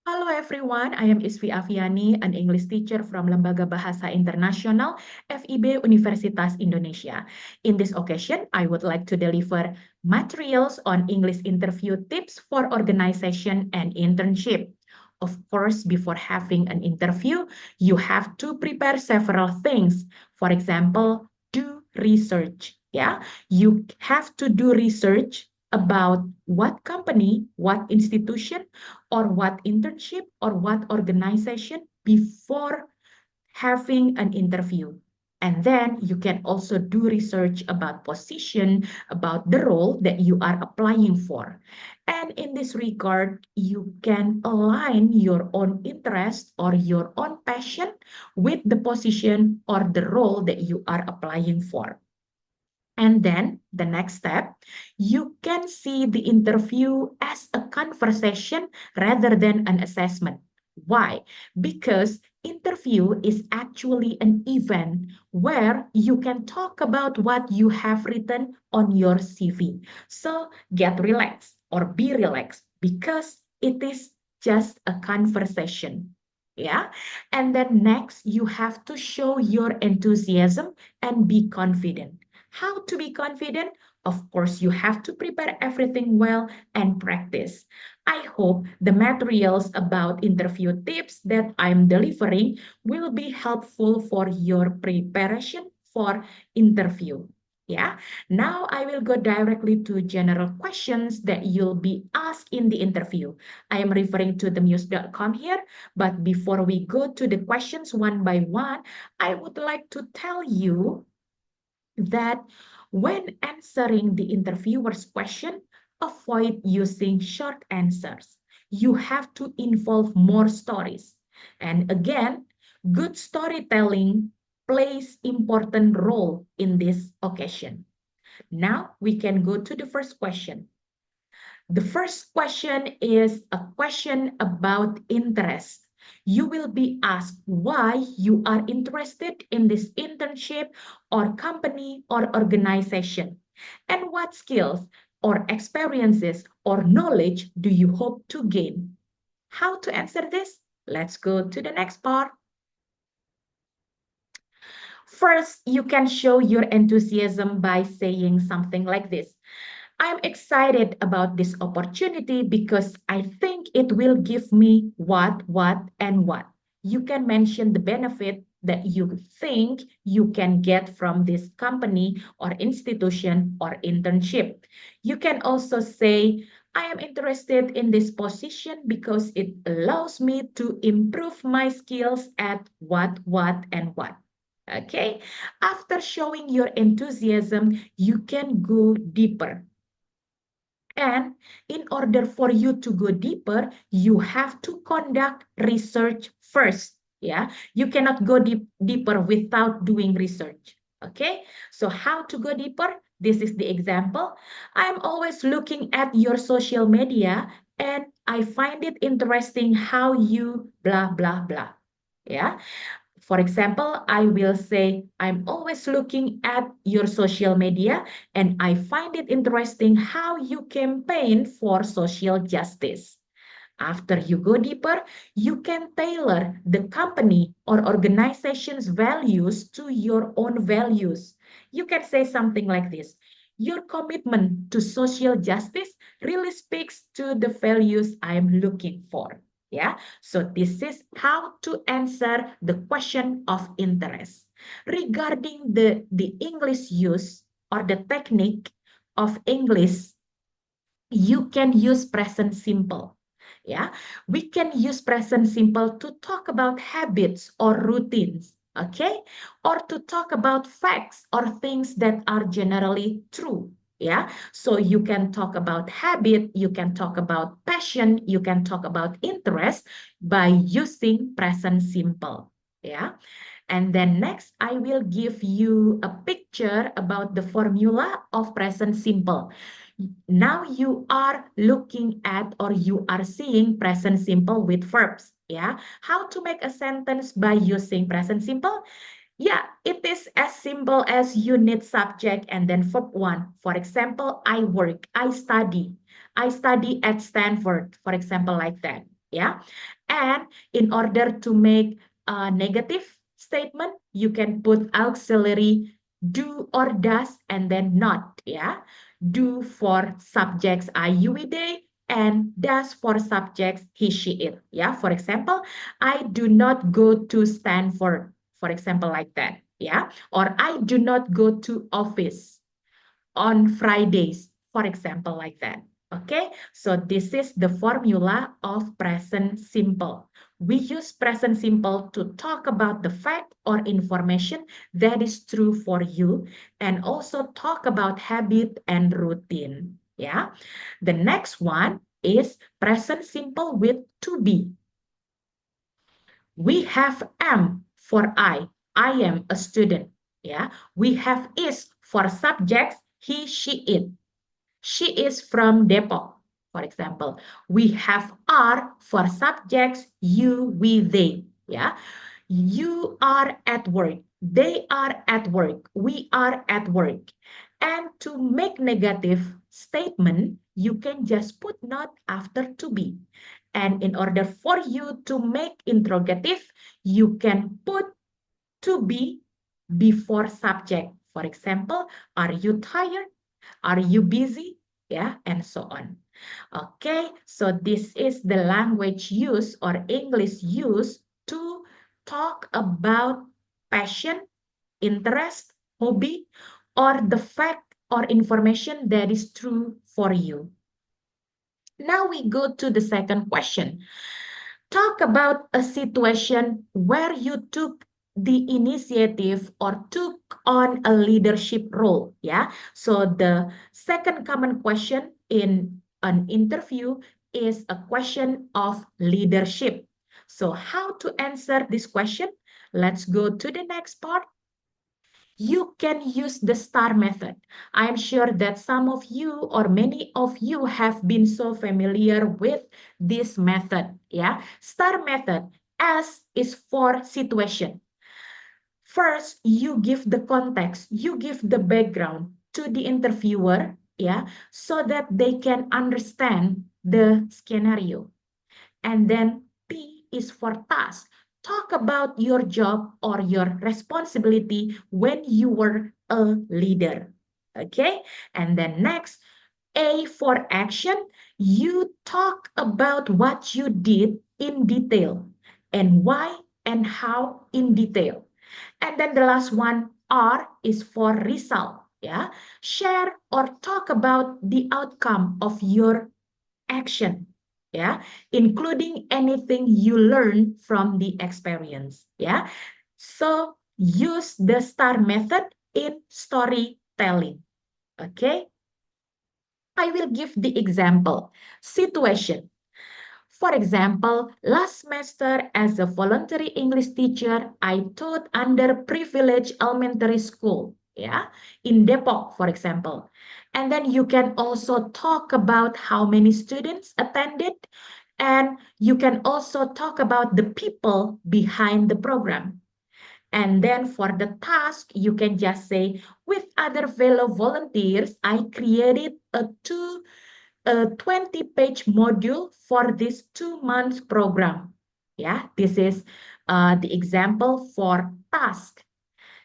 Halo everyone, I am Isvi Aviani, an English teacher from Lembaga Bahasa Internasional, FIB Universitas Indonesia. In this occasion, I would like to deliver materials on English interview tips for organization and internship. Of course, before having an interview, you have to prepare several things. For example, do research. Yeah, you have to do research about what company, what institution, or what internship or what organization before having an interview. And then you can also do research about position, about the role that you are applying for. And in this regard, you can align your own interest or your own passion with the position or the role that you are applying for. And then the next step, you can see the interview as a conversation rather than an assessment. Why? Because interview is actually an event where you can talk about what you have written on your CV. So get relaxed or be relaxed because it is just a conversation. Yeah. And then next, you have to show your enthusiasm and be confident. How to be confident? Of course, you have to prepare everything well and practice. I hope the materials about interview tips that I'm delivering will be helpful for your preparation for interview. Yeah, now I will go directly to general questions that you'll be asked in the interview. I am referring to the muse.com here, but before we go to the questions one by one, I would like to tell you that when answering the interviewer's question, avoid using short answers. You have to involve more stories. And again, good storytelling plays important role in this occasion. Now we can go to the first question. The first question is a question about interest. You will be asked why you are interested in this internship or company or organization, and what skills or experiences or knowledge do you hope to gain. How to answer this? Let's go to the next part. First, you can show your enthusiasm by saying something like this. I'm excited about this opportunity because I think it will give me what, and what. You can mention the benefit that you think you can get from this company or institution or internship. You can also say, I am interested in this position because it allows me to improve my skills at what, and what. Okay, after showing your enthusiasm, you can go deeper. And in order for you to go deeper, you have to conduct research first. Yeah, you cannot go deeper without doing research. Okay, so how to go deeper? This is the example. I'm always looking at your social media and I find it interesting how you blah, blah, blah. Yeah, for example, I will say, I'm always looking at your social media and I find it interesting how you campaign for social justice. After you go deeper, you can tailor the company or organization's values to your own values. You can say something like this. Your commitment to social justice really speaks to the values I'm looking for. Yeah, so this is how to answer the question of interest. Regarding the English use or the technique of English, you can use present simple. Yeah, we can use present simple to talk about habits or routines, okay? Or to talk about facts or things that are generally true. Yeah, so you can talk about habit, you can talk about passion, you can talk about interest by using present simple. Yeah. And then next, I will give you a picture about the formula of present simple. Now you are looking at or you are seeing present simple with verbs. Yeah. How to make a sentence by using present simple? Yeah, it is as simple as you need subject and then verb one. For example, I work, I study at Stanford, for example, like that. yeah. And in order to make a negative statement, you can put auxiliary do or does and then not, yeah. Do for subjects I, you, we, they, and does for subjects he, she, it, yeah. For example, I do not go to Stanford, for example, like that, yeah. Or I do not go to office on Fridays, for example, like that. Okay, so this is the formula of present simple. We use present simple to talk about the fact or information that is true for you and also talk about habit and routine. Yeah, the next one is present simple with to be. We have am for I am a student. Yeah, we have is for subjects he, she, it. She is from Depok, for example. We have are for subjects you, we, they. Yeah, you are at work. They are at work. We are at work. And to make negative statement, you can just put not after to be. And in order for you to make interrogative, you can put to be before subject. For example, are you tired? Are you busy? Yeah, and so on. Okay, so this is the language use or English use to talk about passion, interest, hobby, or the fact or information that is true for you. Now we go to the second question. Talk about a situation where you took the initiative or took on a leadership role. Yeah. So the second common question in an interview is a question of leadership. So how to answer this question? Let's go to the next part. You can use the STAR method. I'm sure that some of you or many of you have been so familiar with this method. Yeah, STAR method. S is for situation. First, you give the context, you give the background to the interviewer, yeah, so that they can understand the scenario. And then T is for task. Talk about your job or your responsibility when you were a leader. Okay, and then next, A for action. You talk about what you did in detail and why and how in detail. And then the last one, R is for result. Yeah, share or talk about the outcome of your action, yeah, including anything you learn from the experience, yeah. So use the STAR method in storytelling. Okay, I will give the example situation. For example, last semester as a voluntary English teacher, I taught underprivileged elementary school, yeah, in Depok, for example. And then you can also talk about how many students attended, and you can also talk about the people behind the program. And then for the task, you can just say, with other fellow volunteers, I created a 20-page module for this 2 month program. Yeah, this is the example for task.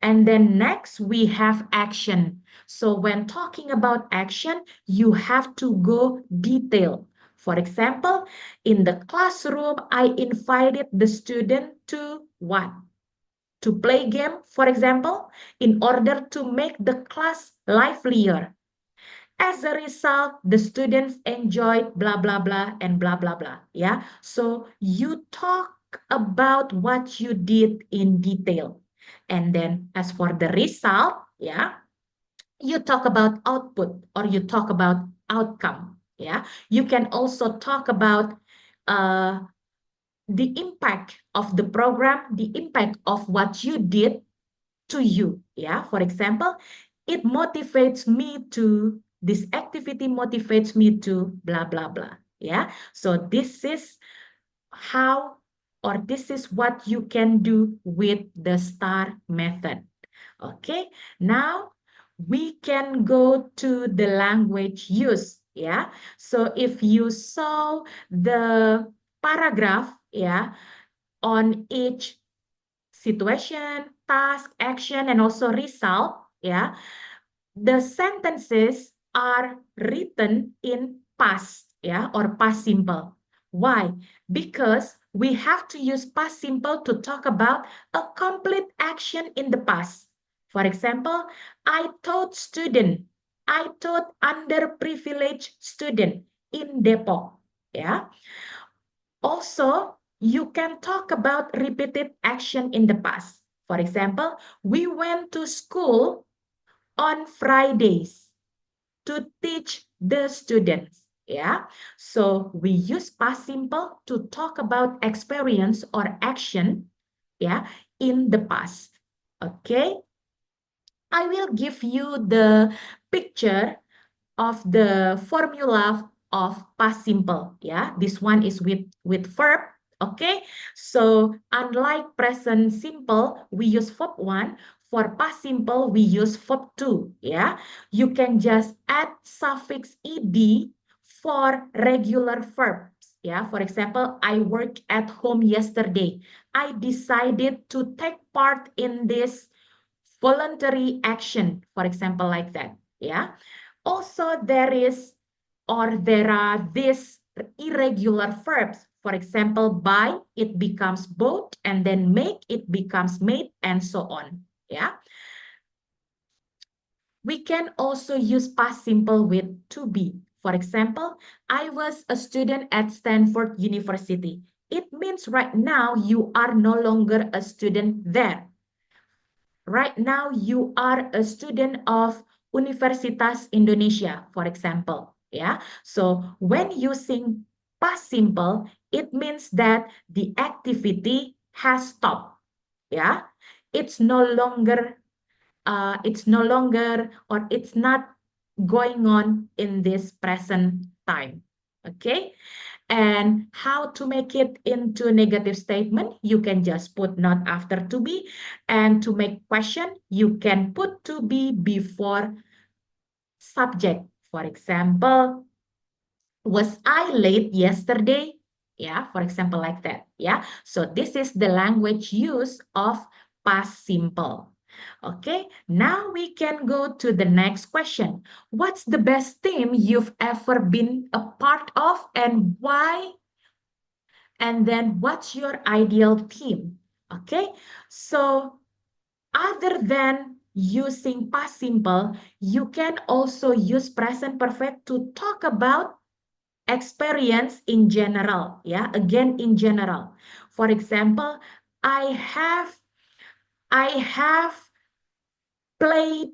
And then next we have action. So when talking about action, you have to go detail. For example, in the classroom, I invited the student to what? To play game, for example, in order to make the class livelier. As a result, the students enjoyed blah, blah, blah, and blah, blah, blah. Yeah. So you talk about what you did in detail. And then as for the result, yeah, you talk about output or you talk about outcome. Yeah. You can also talk about the impact of the program, the impact of what you did to you. Yeah. For example, it motivates me to, this activity motivates me to blah, blah, blah. Yeah. So this is how, or this is what you can do with the STAR method. Okay. Now we can go to the language use. Yeah. So if you saw the paragraph, yeah, on each situation, task, action, and also result, yeah, the sentences are written in past, yeah, or past simple. Why? Because we have to use past simple to talk about a complete action in the past. For example, I taught underprivileged student in Depok, yeah. Also, you can talk about repeated action in the past. For example, we went to school on Fridays to teach the students. Yeah, so we use past simple to talk about experience or action, yeah, in the past. Okay, I will give you the picture of the formula of past simple. Yeah, this one is with verb. Okay, so unlike present simple, we use verb one. For past simple, we use verb two. Yeah, you can just add suffix ed for regular verbs. Yeah, for example, I worked at home yesterday. I decided to take part in this voluntary action, for example, like that. Yeah. Also, there are these irregular verbs. For example, buy, it becomes bought, and then make, it becomes made, and so on. Yeah. We can also use past simple with to be. For example, I was a student at Stanford University. It means right now you are no longer a student there. Right now you are a student of Universitas Indonesia, for example. Yeah. So when using past simple, it means that the activity has stopped. Yeah. It's no longer or it's not going on in this present time. Okay. And how to make it into a negative statement, you can just put not after to be. And to make question, you can put to be before subject. For example, was I late yesterday? Yeah, for example, like that. Yeah, so this is the language use of past simple. Okay, now we can go to the next question. What's the best team you've ever been a part of and why? And then what's your ideal team? Okay, so other than using past simple, you can also use present perfect to talk about experience in general. Yeah, again in general. For example, I have played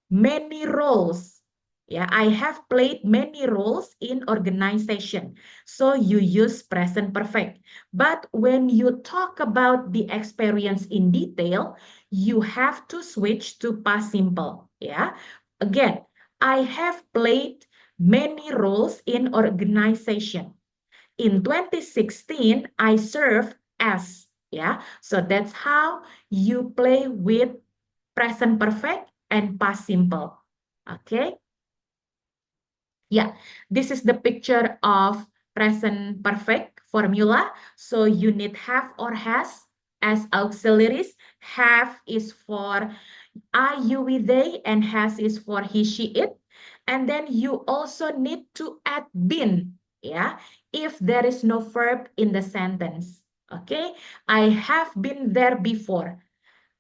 many roles. Yeah, I have played many roles in organization. So you use present perfect. But when you talk about the experience in detail, you have to switch to past simple. Yeah. Again, I have played many roles in organization. In 2016, I served as. Yeah. So that's how you play with present perfect and past simple. Okay. Yeah, this is the picture of present perfect formula. So you need have or has as auxiliaries. Have is for I, you, we, they, and has is for he, she, it. And then you also need to add been, yeah, if there is no verb in the sentence. Okay, I have been there before.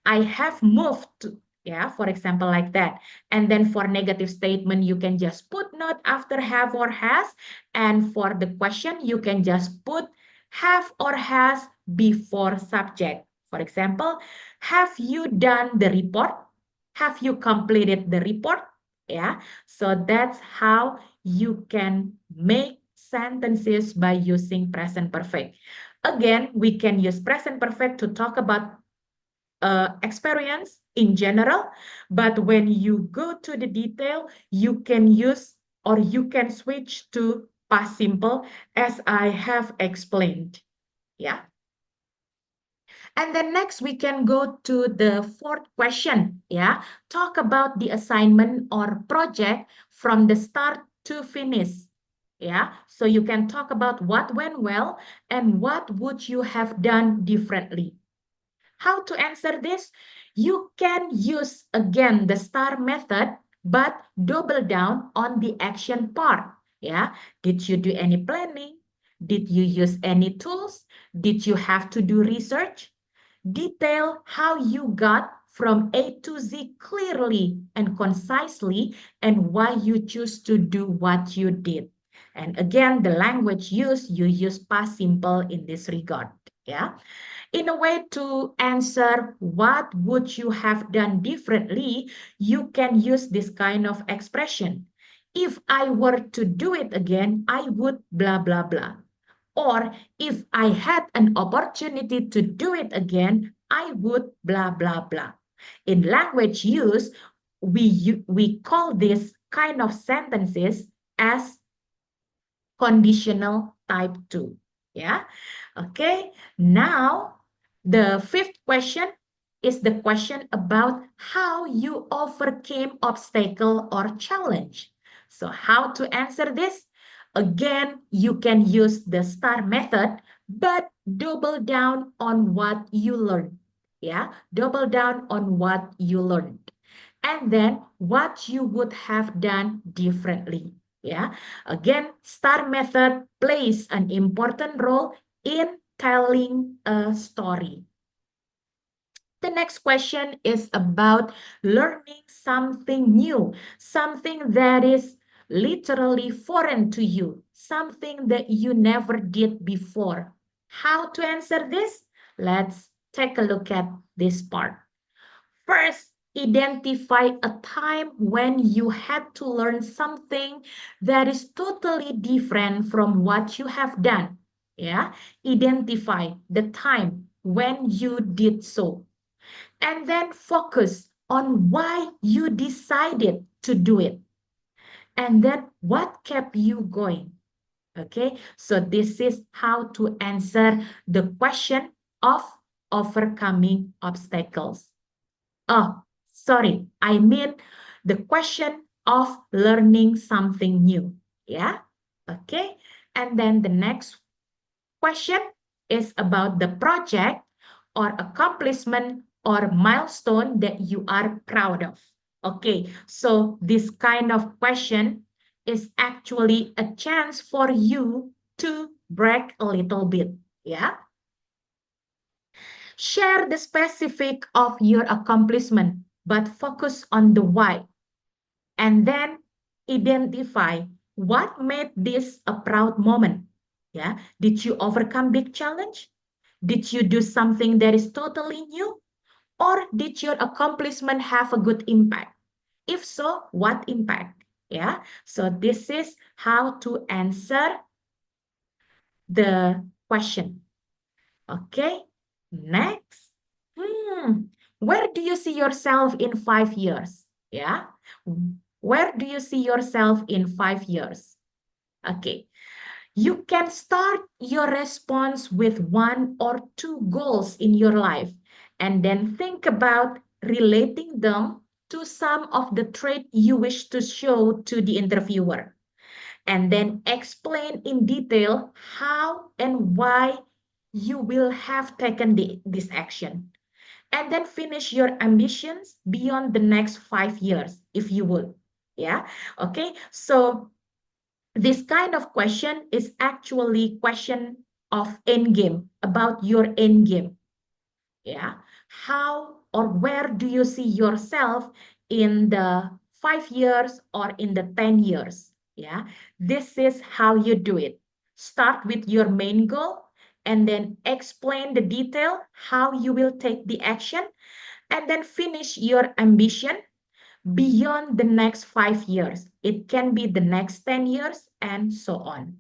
I have moved to, yeah, for example, like that. And then for negative statement, you can just put not after have or has. And for the question, you can just put have or has before subject. For example, have you done the report? Have you completed the report? Yeah, so that's how you can make sentences by using present perfect. Again, we can use present perfect to talk about experience in general, but when you go to the detail, you can use or you can switch to past simple as I have explained. Yeah. And then next we can go to the fourth question. Yeah. Talk about the assignment or project from the start to finish. Yeah, so you can talk about what went well and what would you have done differently. How to answer this? You can use again the STAR method, but double down on the action part. Yeah, did you do any planning? Did you use any tools? Did you have to do research? Detail how you got from A to Z clearly and concisely and why you choose to do what you did. And again, the language used, you use past simple in this regard. Yeah. In a way to answer what would you have done differently, you can use this kind of expression. If I were to do it again, I would blah, blah, blah. Or if I had an opportunity to do it again, I would blah, blah, blah. In language use, we call this kind of sentences as conditional type 2. Yeah. Okay. Now, the fifth question is the question about how you overcame obstacle or challenge. So how to answer this? Again, you can use the STAR method, but double down on what you learned. Yeah, double down on what you learned. And then what you would have done differently. Yeah, again, STAR method plays an important role in telling a story. The next question is about learning something new, something that is literally foreign to you, something that you never did before. How to answer this? Let's take a look at this part. First, identify a time when you had to learn something that is totally different from what you have done. Yeah, identify the time when you did so. And then focus on why you decided to do it. And then what kept you going. Okay, so this is how to answer the question of overcoming obstacles. Oh, sorry, I mean the question of learning something new. Yeah, okay. And then the next question is about the project or accomplishment or milestone that you are proud of. Okay, so this kind of question is actually a chance for you to brag a little bit. Yeah. Share the specific of your accomplishment, but focus on the why. And then identify what made this a proud moment. Yeah. Did you overcome big challenge? Did you do something that is totally new? Or did your accomplishment have a good impact? If so, what impact? Yeah. So this is how to answer the question. Okay. Next. Where do you see yourself in 5 years? Yeah. Where do you see yourself in 5 years? Okay. You can start your response with 1 or 2 goals in your life and then think about relating them to some of the traits you wish to show to the interviewer. And then explain in detail how and why you will have taken this action. And then finish your ambitions beyond the next 5 years, if you would. Yeah. Okay. So this kind of question is actually question of end game, about your end game. Yeah. How or where do you see yourself in the 5 years or in the 10 years? Yeah. This is how you do it. Start with your main goal and then explain the detail how you will take the action and then finish your ambition beyond the next 5 years. It can be the next 10 years and so on.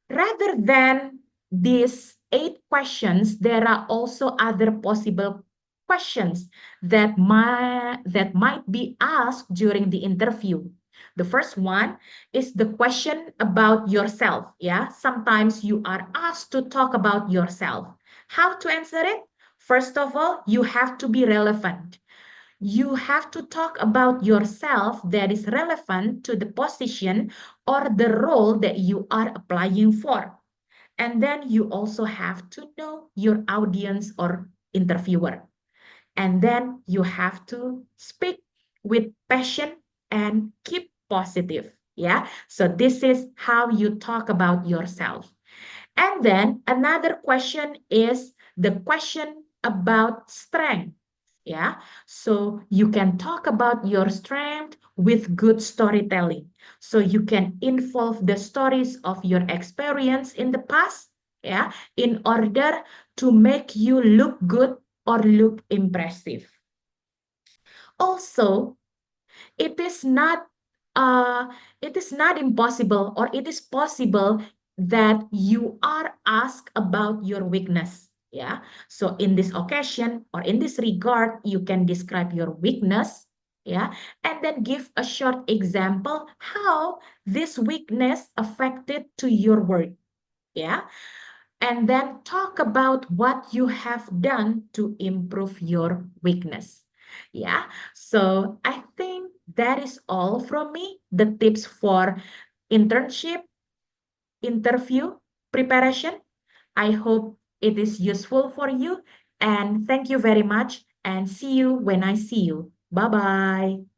Rather than these 8 questions, there are also other possible questions that might be asked during the interview. The first one is the question about yourself. Yeah, sometimes you are asked to talk about yourself. How to answer it? First of all, you have to be relevant. You have to talk about yourself that is relevant to the position or the role that you are applying for. And then you also have to know your audience or interviewer. And then you have to speak with passion and keep positive. Yeah. So this is how you talk about yourself. And then another question is the question about strength. Yeah. So you can talk about your strength with good storytelling. So you can involve the stories of your experience in the past, yeah, in order to make you look good or look impressive. Also, it is not uh, it is not impossible, or it is possible that you are asked about your weakness. Yeah. So in this occasion or in this regard, you can describe your weakness. Yeah. And then give a short example how this weakness affected to your work. Yeah. And then talk about what you have done to improve your weakness. Yeah, so I think that is all from me. The tips for internship, interview preparation. I hope it is useful for you. And thank you very much. And see you when I see you. Bye bye.